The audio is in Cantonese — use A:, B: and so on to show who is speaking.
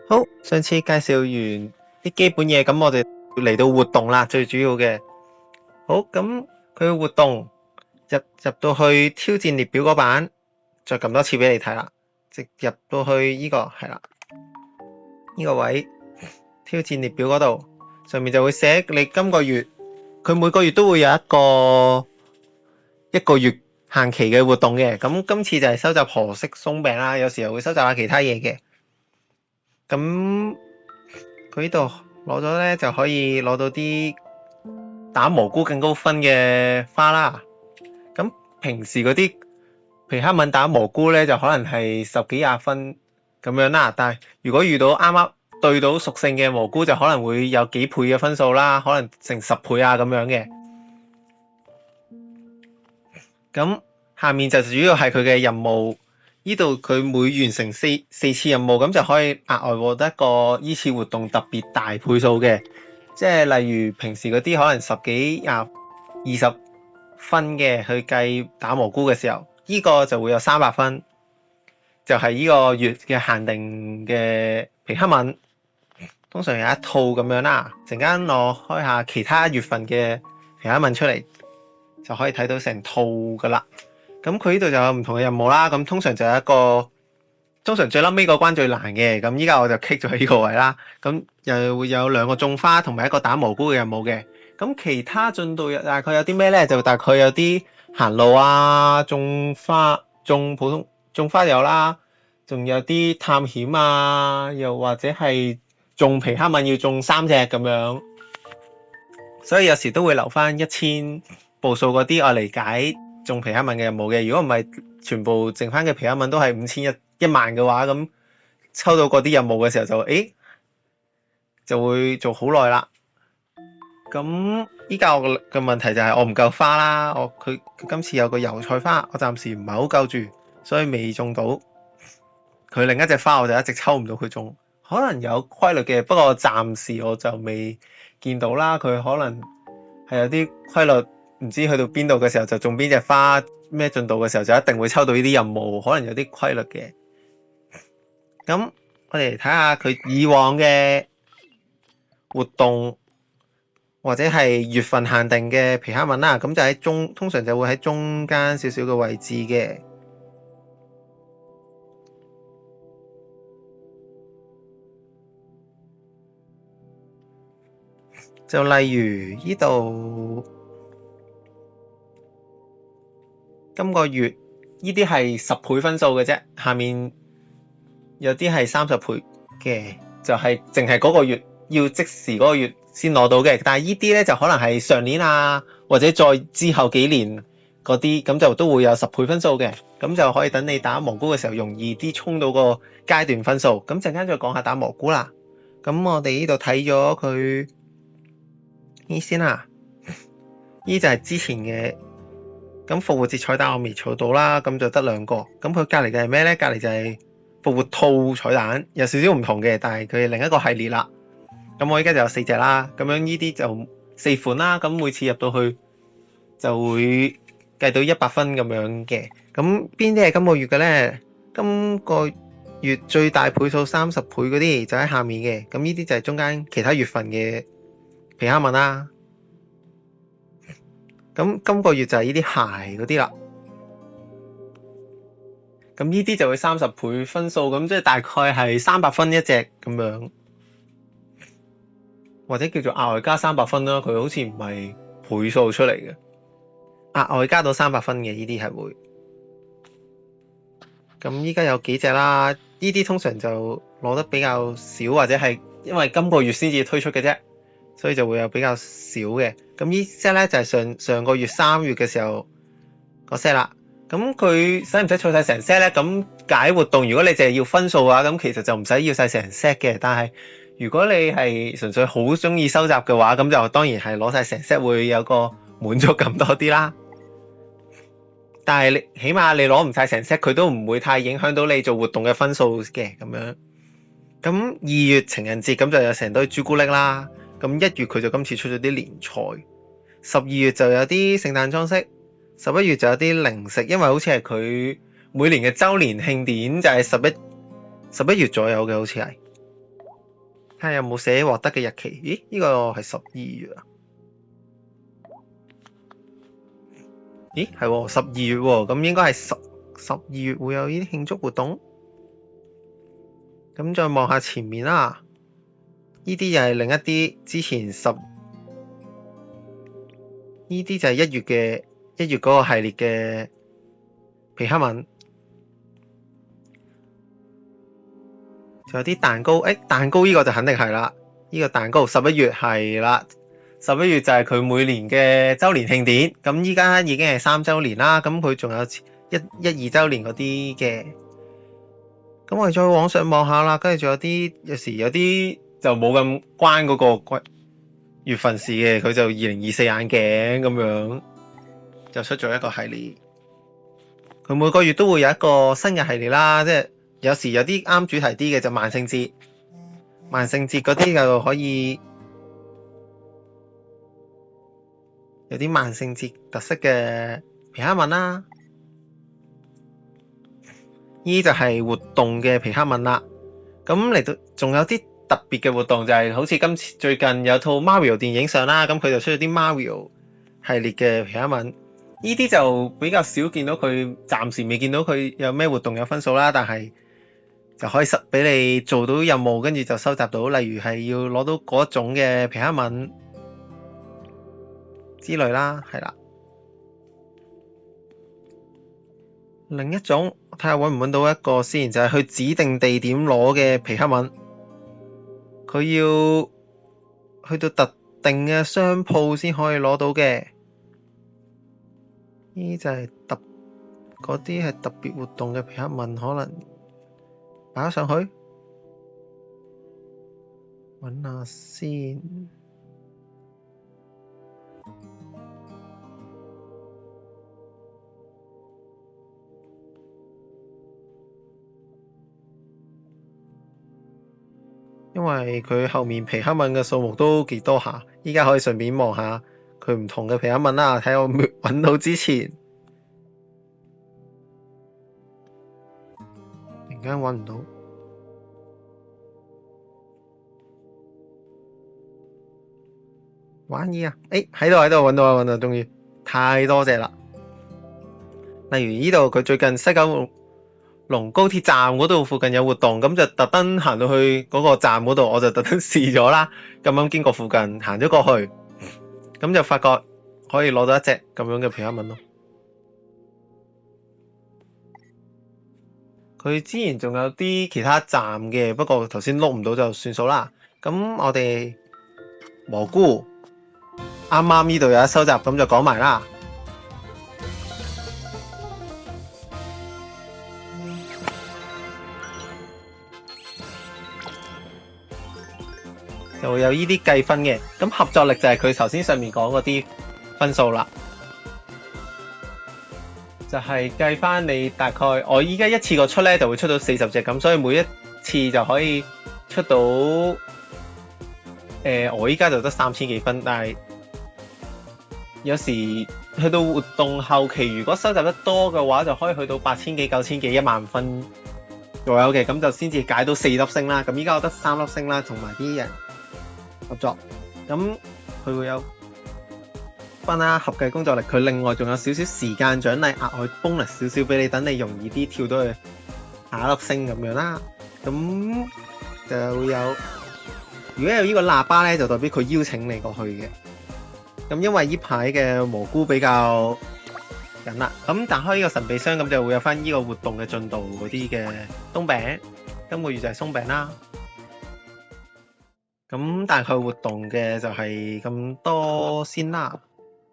A: 好，上次介紹完啲基本嘢，咁我哋嚟到活動啦，最主要嘅。好，咁佢嘅活動入到去挑戰列表嗰版，再撳多次俾你睇啦。直入到去呢個係啦，呢個位挑戰列表嗰度，上面就會寫你今個月，佢每個月都會有一個月限期嘅活動嘅。咁今次就係收集何式鬆餅啦，有時候會收集下其他嘢嘅。咁佢呢度攞咗咧，就可以攞到啲打蘑菇更高分嘅花啦。咁平時嗰啲皮克敏打蘑菇咧，就可能係10幾20分咁樣啦。但係如果遇到啱啱對到屬性嘅蘑菇，就可能會有幾倍嘅分數啦，可能成10倍啊咁樣嘅。咁下面就主要係佢嘅任務。呢度佢每完成四次任務，咁就可以額外獲得一個依次活動特別大倍數嘅，即係例如平時嗰啲可能10幾20分嘅去計打蘑菇嘅時候，呢個就會有300分，就係呢個月嘅限定嘅皮克敏，通常有一套咁樣啦。陣間我開下其他月份嘅皮克敏出嚟，就可以睇到成套噶啦。咁佢呢度就有唔同嘅任務啦，咁通常就有一個，通常最撚尾個關最難嘅，咁依家我就棘咗喺呢個位啦。咁又會有2個種花同埋1個打蘑菇嘅任務嘅。咁其他進度大概有啲咩咧？就大概有啲行路啊、種花、種普通種花有啦，仲有啲探險啊，又或者係種皮克敏要種3隻咁樣。所以有時都會留翻1000步數嗰啲愛嚟解種皮克敏嘅任務嘅。如果唔係，全部剩翻嘅皮克敏都係5000、1萬嘅話，咁抽到嗰啲任務嘅時候就會做好耐啦。咁依家我嘅問題就係我唔夠花啦。佢今次有個油菜花，我暫時唔係好夠住，所以未種到。佢另一隻花我就一直抽唔到佢種，可能有規律嘅，不過暫時我就未見到啦。佢可能係有啲規律，唔知去到邊度嘅時候就種邊隻花，咩進度嘅時候就一定會抽到呢啲任務，可能有啲規律嘅。咁我哋嚟睇下佢以往嘅活動或者係月份限定嘅皮克敏啦，咁就喺通常就會喺中間少少嘅位置嘅。就例如呢度今個月呢啲係10倍分數嘅啫，下面有啲係30倍嘅，就係淨係嗰個月要即時嗰個月先攞到嘅。但係呢啲咧就可能係上年啊，或者再之後幾年嗰啲，咁就都會有10倍分數嘅，咁就可以等你打蘑菇嘅時候容易啲衝到個階段分數。咁陣間再講下打蘑菇啦。咁我哋呢度睇咗佢呢先啦，呢就係之前嘅。咁復活節彩蛋我未儲到啦，咁就得2個。咁佢隔離嘅係咩咧？隔離就係復活兔彩蛋，有少少唔同嘅，但係佢係另一個系列啦。咁我依家就有4隻啦，咁樣呢啲就4款啦。咁每次入到去就會計到100分咁樣嘅。咁邊啲係今個月嘅咧？今個月最大倍數30倍嗰啲就喺下面嘅。咁呢啲就係中間其他月份嘅皮克敏啦。咁今個月就係呢啲鞋嗰啲啦。咁呢啲就會30倍分數，咁即係大概係300分一隻咁樣，或者叫做額外加300分啦。佢好似唔係倍數出嚟嘅，額外加到300分嘅呢啲係會。咁依家有幾隻啦？呢啲通常就攞得比較少，或者係因為今個月先至推出嘅啫，所以就會有比較少嘅。咁呢 set 咧就係上個月3月嘅時候個 set 啦。咁佢使唔使儲晒成 set 咧？咁解活動如果你淨係要分數嘅話，咁其實就唔使要晒成 set 嘅。但係如果你係純粹好中意收集嘅話，咁就當然係攞晒成 set 會有個滿足感多啲啦。但係你起碼你攞唔晒成 set，佢都唔會太影響到你做活動嘅分數嘅咁樣。咁2月情人節咁就有成堆朱古力啦。咁1月佢就今次出咗啲年菜，12月就有啲聖誕裝飾，11月就有啲零食，因為好似係佢每年嘅週年慶典就係11月左右嘅，好似係。睇下有冇寫獲得嘅日期。咦？呢個係12月啊？咦，係喎，12月喎，咁應該係12月會有呢啲慶祝活動。咁再望下前面啦，呢啲又係另一啲之前呢啲就係1月嗰個系列嘅皮克敏。仲有啲蛋糕，蛋糕呢個就肯定係啦，呢個蛋糕11月係啦。11月就係佢每年嘅周年慶典，咁依家已經係3週年啦，咁佢仲有2週年嗰啲嘅。咁我哋再往上望下啦，跟住仲有時有啲就冇咁關嗰個月份事嘅，佢就2024眼鏡咁樣就出咗一個系列。佢每個月都會有一個新嘅系列啦，即係有時有啲啱主題啲嘅就萬聖節嗰啲就可以有啲萬聖節特色嘅皮克敏啦。呢就係活動嘅皮克敏啦。咁嚟到仲有啲特別嘅活動，就係好似今次最近有套 Mario 電影上啦，咁佢就出咗啲 Mario 系列嘅皮克敏。呢啲就比較少見到佢，暫時未見到佢有咩活動有分數啦，但係就可以俾你做到任務，跟住就收集到，例如係要攞到嗰種嘅皮克敏之類啦，係啦。另一種睇下揾唔揾到一個先，就係去指定地點攞嘅皮克敏，佢要去到特定嘅商鋪先可以攞到嘅。呢就係嗰啲係特別活動嘅皮克敏，可能擺咗上去，揾下先。因為佢後面皮克敏嘅數目都幾多下，依家可以順便望下佢唔同嘅皮克敏啦，睇我未揾到之前。突然間揾唔到，玩意啊！喺度揾到啦，終於，太多謝啦。例如呢度佢最近西九龍高鐵站嗰度附近有活動，咁就特登行到去嗰個站嗰度，我就特登試咗啦。咁啱經過附近，行咗過去，咁就發覺可以攞到一隻咁樣嘅皮克敏咯。佢之前仲有啲其他站嘅，不過頭先碌唔到就算數啦。咁我哋蘑菇啱啱呢度有得收集，咁就講埋啦。就會有呢啲計分嘅，咁合作力就係佢頭先上面講嗰啲分數啦，就係計翻你大概，我依家一次過出咧就會出到40隻咁，所以每一次就可以出到，我依家就得3000幾分，但係有時去到活動後期，如果收集得多嘅話，就可以去到8000幾、9000幾、10000分左右嘅，咁就先至解到4粒星啦。咁依家我得3粒星啦，同埋啲人合作，咁佢會有分啦，合計工作力，佢另外仲有少少時間獎勵，額外 bonus 少少俾你，等你容易啲跳到去下一粒星咁樣啦。咁就會有，如果有呢個喇叭咧，就代表佢邀請你過去嘅。咁因為呢排嘅蘑菇比較緊啦，咁打開呢個神秘箱，咁就會有翻呢個活動嘅進度嗰啲嘅鬆餅，今個月就係鬆餅啦。咁大概活動嘅就係咁多先啦。